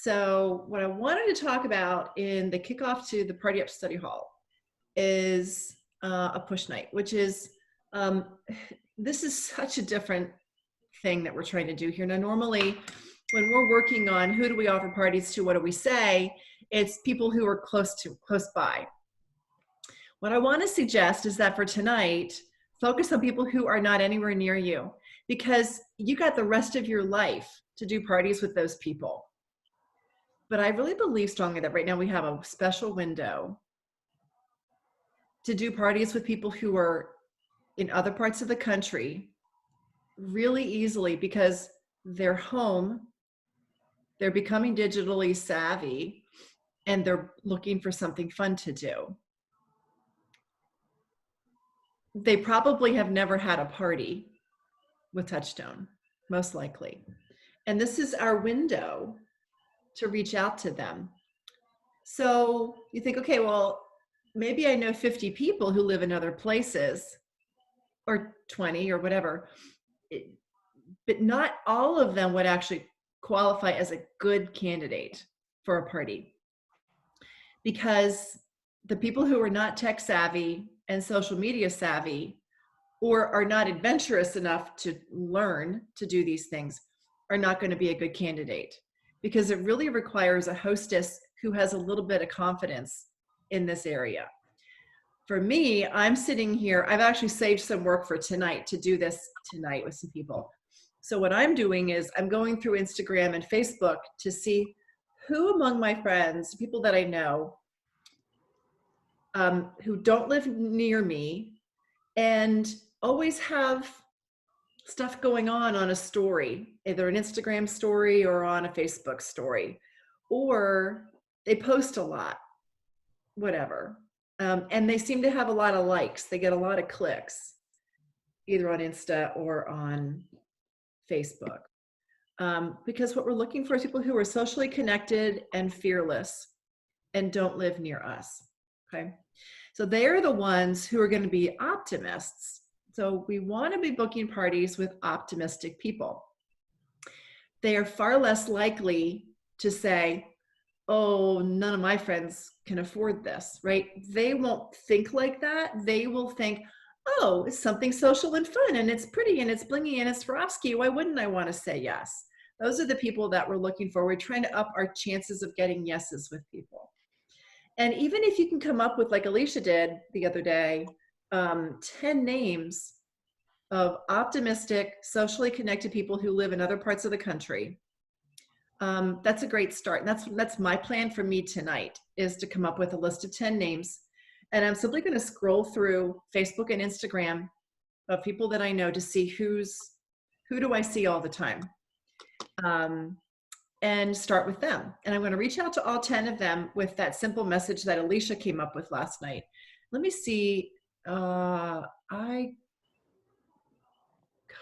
So what I wanted to talk about in the kickoff to the Party Up Study Hall is a push night, which is, um, this is such a different thing that we're trying to do here. Now, normally when we're working on who do we offer parties to, what do we say, it's people who are close by. What I want to suggest is that for tonight, focus on people who are not anywhere near you, because you got the rest of your life to do parties with those people. But I really believe strongly that right now we have a special window to do parties with people who are in other parts of the country really easily, because they're home, they're becoming digitally savvy, and they're looking for something fun to do. They probably have never had a party with Touchstone, most likely. And this is our window to reach out to them. So you think, okay, well, maybe I know 50 people who live in other places, or 20 or whatever, but not all of them would actually qualify as a good candidate for a party, because the people who are not tech savvy and social media savvy, or are not adventurous enough to learn to do these things, are not going to be a good candidate, because it really requires a hostess who has a little bit of confidence in this area. For me, I'm sitting here, I've actually saved some work for tonight to do this tonight with some people. So what I'm doing is I'm going through Instagram and Facebook to see who among my friends, people that I know, who don't live near me and always have stuff going on a story, either an Instagram story or on a Facebook story, or they post a lot, whatever. And they seem to have a lot of likes. They get a lot of clicks, either on Insta or on Facebook. Because what we're looking for is people who are socially connected and fearless and don't live near us, okay? So they're the ones who are going to be optimists. So we want to be booking parties with optimistic people. They are far less likely to say, oh, none of my friends can afford this, right? They won't think like that. They will think, oh, it's something social and fun, and it's pretty, and it's blingy, and it's Swarovski. Why wouldn't I want to say yes? Those are the people that we're looking for. We're trying to up our chances of getting yeses with people. And even if you can come up with, like Alicia did the other day, 10 names of optimistic, socially connected people who live in other parts of the country, that's a great start. And that's my plan for me tonight, is to come up with a list of 10 names. And I'm simply going to scroll through Facebook and Instagram of people that I know to see who do I see all the time, and start with them. And I'm going to reach out to all 10 of them with that simple message that Alicia came up with last night. Let me see. I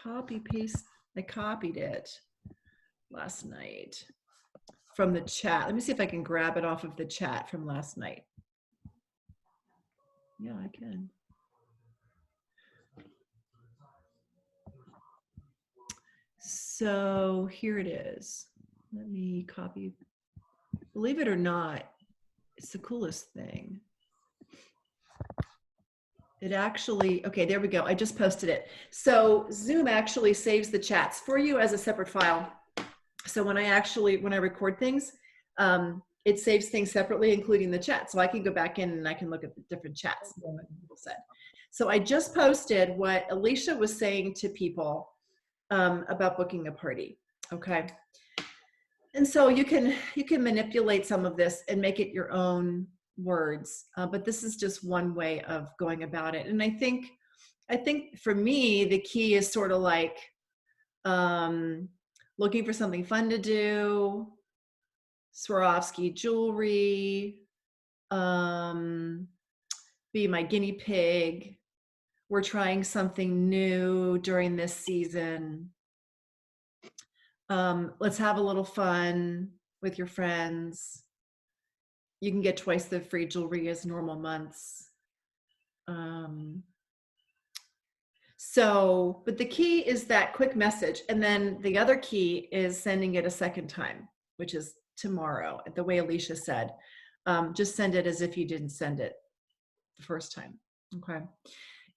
copied it last night from the chat. Let me see if I can grab it off of the chat from last night. Yeah, I can. So here it is. Let me copy. Believe it or not, it's the coolest thing. It actually, okay, there we go. I just posted it. So Zoom actually saves the chats for you as a separate file. So when I record things, it saves things separately, including the chat. So I can go back in and I can look at the different chats, what people said. So I just posted what Alicia was saying to people about booking a party, okay? And so you can manipulate some of this and make it your own words, but this is just one way of going about it. And I think for me, the key is sort of like looking for something fun to do, Swarovski jewelry, be my guinea pig. We're trying something new during this season. Let's have a little fun with your friends. You can get twice the free jewelry as normal months. But the key is that quick message. And then the other key is sending it a second time, which is tomorrow, the way Alicia said. Just send it as if you didn't send it the first time. Okay.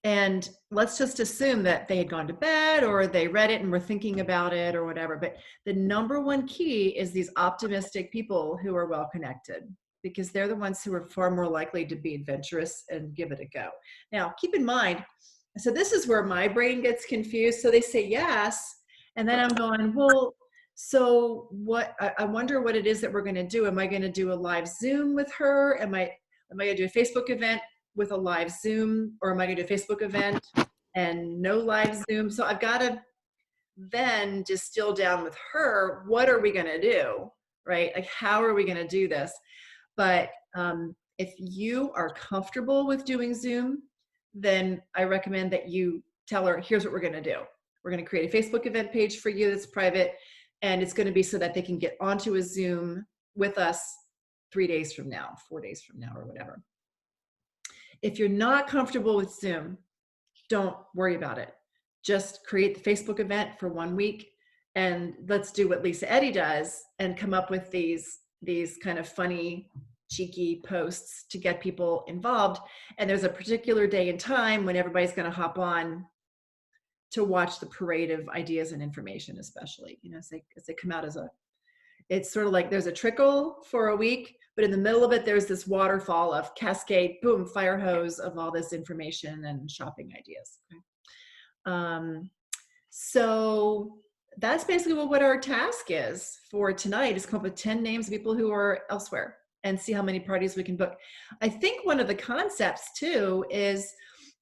And let's just assume that they had gone to bed or they read it and were thinking about it or whatever. But the number one key is these optimistic people who are well connected, because they're the ones who are far more likely to be adventurous and give it a go. Now, keep in mind, so this is where my brain gets confused. So they say yes, and then I'm going, well, so what, I wonder what it is that we're going to do. Am I going to do a live Zoom with her? Am I going to do a Facebook event with a live Zoom, or am I going to do a Facebook event and no live Zoom? So I've got to then distill down with her, what are we going to do, right? Like, how are we going to do this? But if you are comfortable with doing Zoom, then I recommend that you tell her, here's what we're going to do. We're going to create a Facebook event page for you that's private, and it's going to be so that they can get onto a Zoom with us 3 days from now, 4 days from now, or whatever. If you're not comfortable with Zoom, don't worry about it. Just create the Facebook event for 1 week, and let's do what Lisa Eddy does and come up with these kind of funny, cheeky posts to get people involved. And there's a particular day and time when everybody's going to hop on to watch the parade of ideas and information, especially, you know, as they come out it's sort of like there's a trickle for a week, but in the middle of it, there's this waterfall of cascade, boom, fire hose of all this information and shopping ideas. Okay. So that's basically what our task is for tonight, is come up with 10 names of people who are elsewhere and see how many parties we can book. I think one of the concepts too is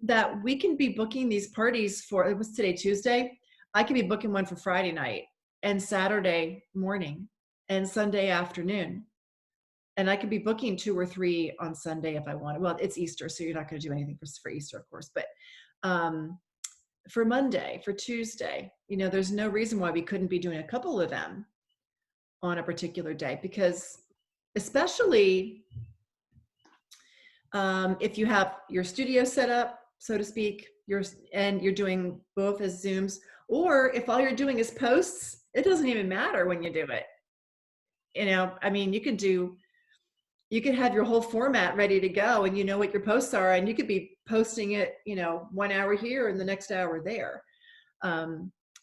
that we can be booking these parties for, it was today, Tuesday. I could be booking one for Friday night and Saturday morning and Sunday afternoon. And I could be booking 2 or 3 on Sunday if I wanted. Well, it's Easter, so you're not going to do anything for Easter, of course. But for Monday, for Tuesday, you know, there's no reason why we couldn't be doing a couple of them on a particular day, because especially if you have your studio set up, so to speak, and you're doing both as Zooms, or if all you're doing is posts, it doesn't even matter when you do it. You know, I mean, you could have your whole format ready to go, and you know what your posts are, and you could be posting it, you know, 1 hour here and the next hour there.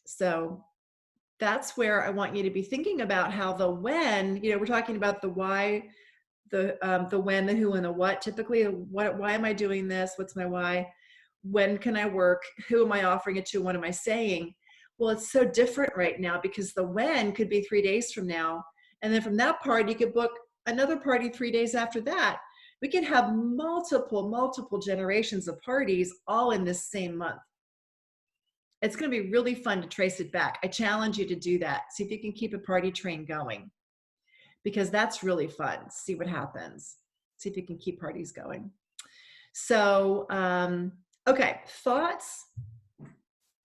So that's where I want you to be thinking about how the when, you know, we're talking about the why, the when, the who, and the what. Typically, why am I doing this? What's my why? When can I work? Who am I offering it to? What am I saying? Well, it's so different right now, because the when could be 3 days from now. And then from that party, you could book another party 3 days after that. We could have multiple generations of parties all in this same month. It's going to be really fun to trace it back. I challenge you to do that. See if you can keep a party train going, because that's really fun. See what happens. See if you can keep parties going. So, okay, thoughts,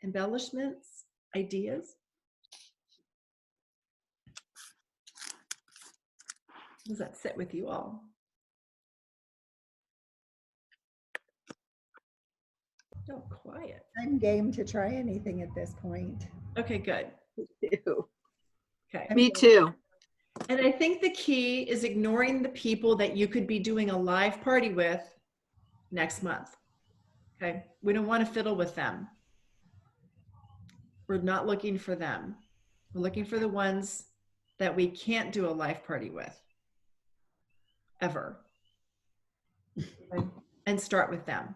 embellishments, ideas? How does that sit with you all? Oh, quiet. I'm game to try anything at this point. Okay, good. Me too. Okay. Me too. And I think the key is ignoring the people that you could be doing a live party with next month. Okay. We don't want to fiddle with them. We're not looking for them. We're looking for the ones that we can't do a live party with ever. Okay? And start with them.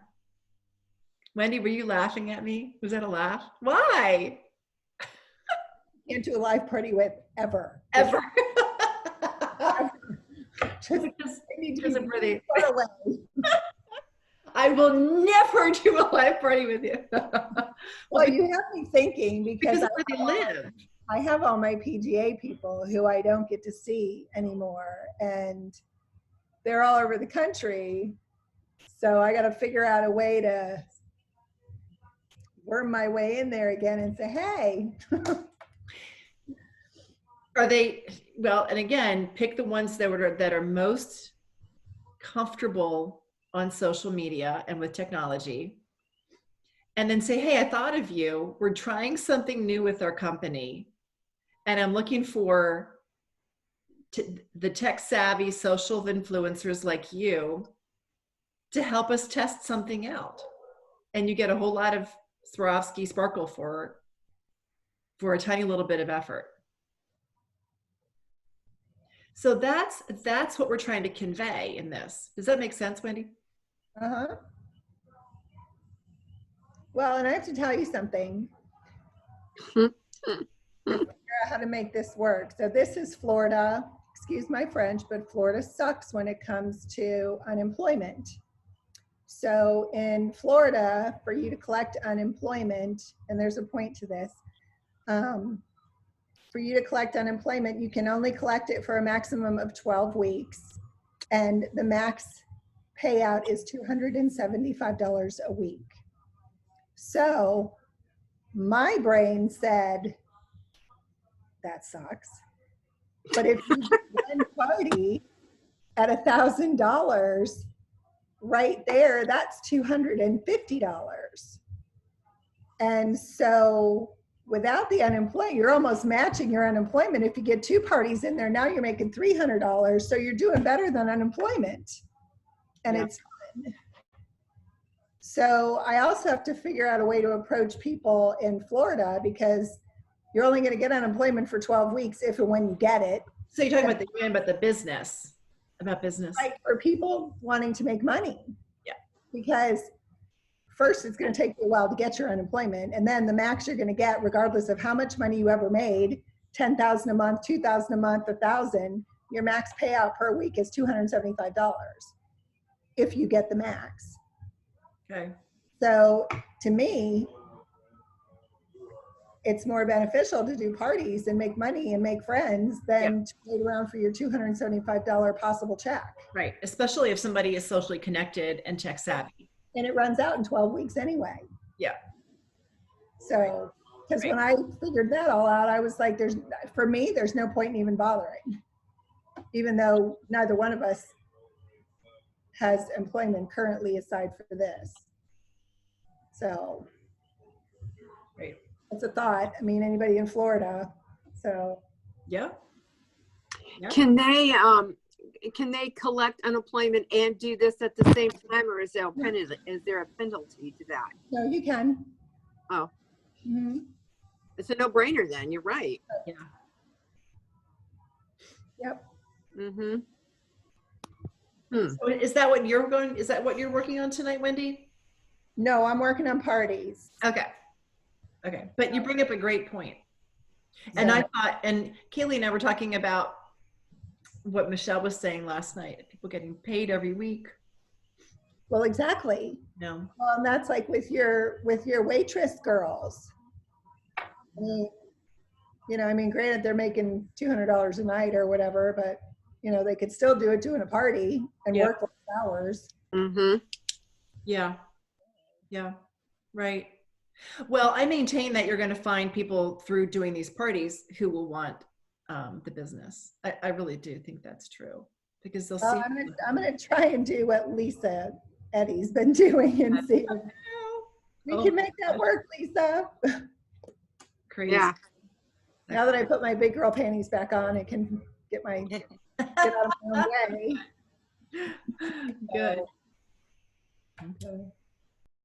Wendy, were you laughing at me? Was that a laugh? Why? Can't do a live party with ever. Ever. Just, Because of where they, far away. I will never do a live party with you. Well, you have me thinking, because of where they live. I have all my PGA people who I don't get to see anymore, and they're all over the country. So I got to figure out a way to worm my way in there again and say, hey. Are they, well, and again, pick the ones that are most comfortable on social media and with technology. And then say, hey, I thought of you. We're trying something new with our company, and I'm looking for the tech savvy social influencers like you to help us test something out. And you get a whole lot of Swarovski sparkle for a tiny little bit of effort. So that's what we're trying to convey in this. Does that make sense, Wendy? Uh-huh. Well, and I have to tell you something to figure out how to make this work. So this is Florida, excuse my French, but Florida sucks when it comes to unemployment. So in Florida, for you to collect unemployment, and there's a point to this, for you to collect unemployment, you can only collect it for a maximum of 12 weeks. And the max payout is $275 a week. So my brain said, that sucks. But if you do one party at $1,000, right there, that's $250. And so without the unemployment, you're almost matching your unemployment. If you get two parties in there, now you're making $300. So you're doing better than unemployment. And it's fun. So I also have to figure out a way to approach people in Florida, because you're only going to get unemployment for 12 weeks if and when you get it. So you're talking about the business, about business. Right, for people wanting to make money. Yeah. Because first it's going to take you a while to get your unemployment, and then the max you're going to get, regardless of how much money you ever made, $10,000 a month, $2,000 a month, $1,000, your max payout per week is $275 if you get the max. Okay. So to me, it's more beneficial to do parties and make money and make friends than to wait around for your $275 possible check. Right. Especially if somebody is socially connected and tech savvy. And it runs out in 12 weeks anyway. Yeah. So, because when I figured that all out, I was like, for me, there's no point in even bothering, even though neither one of us has employment currently aside for this. So, right. It's a thought. I mean, anybody in Florida. So, yeah. Can they collect unemployment and do this at the same time, or is there a penalty to that? No, you can. Oh. Mm-hmm. It's a no-brainer then. You're right. Yeah. Yep. Mm-hmm. So is that what you're working on tonight, Wendy? No, I'm working on parties. Okay. But you bring up a great point. And I thought, and Kaylee and I were talking about what Michelle was saying last night, people getting paid every week. Well, exactly. No. Well, and that's like with your waitress girls. I mean, granted, they're making $200 a night or whatever, but they could still do it doing a party and work less hours. Mm-hmm. Yeah. Right. Well, I maintain that you're going to find people through doing these parties who will want the business. I really do think that's true, because they'll see. I'm going to try and do what Lisa Eddy's been doing and see if we can make that work, Lisa. Crazy. Yeah. Now that I put my big girl panties back on, I can get out of my own way. Good. Okay.